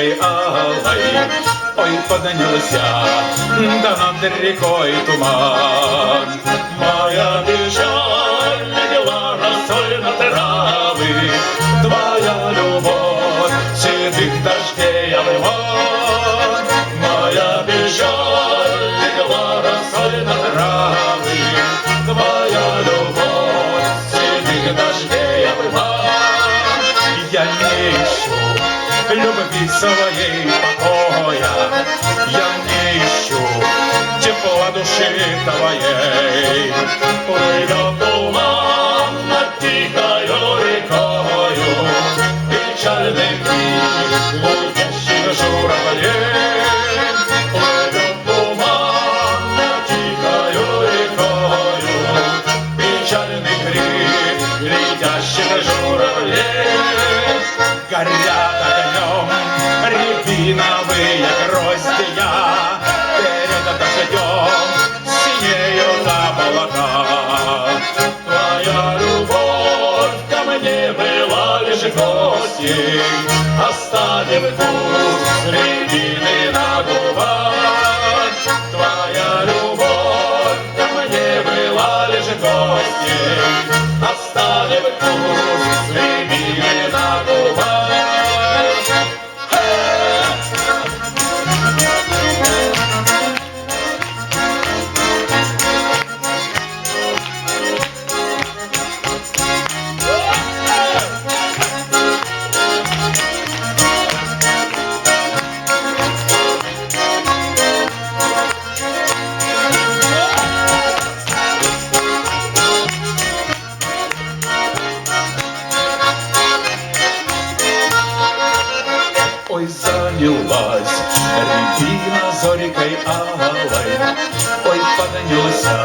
зорикой алой. Ой, поднялся, да над рекой туман. Моя печаль легла росой на травы, твоя любовь седых дождей обниман. Моя печаль легла росой на травы, твоя любовь седых дождей обниман. Я не ищу любви своей покоя, я не ищу тепла души твоей. Плывет туман над тихою рекою, печальный крик летящих журавлей. Плывет туман над тихою рекою, печальный крик летящих журавлей. Горят огнем рябиновые гроздья, перед дождем синеют облака. Твоя любовь ко мне была лишь гостьей, оставив вкус рябины на губах. Твоя любовь ко мне была лишь гостьей, оставив вкус рябины на губах. Ой, занялась рябина зорикой алой, ой, поднялся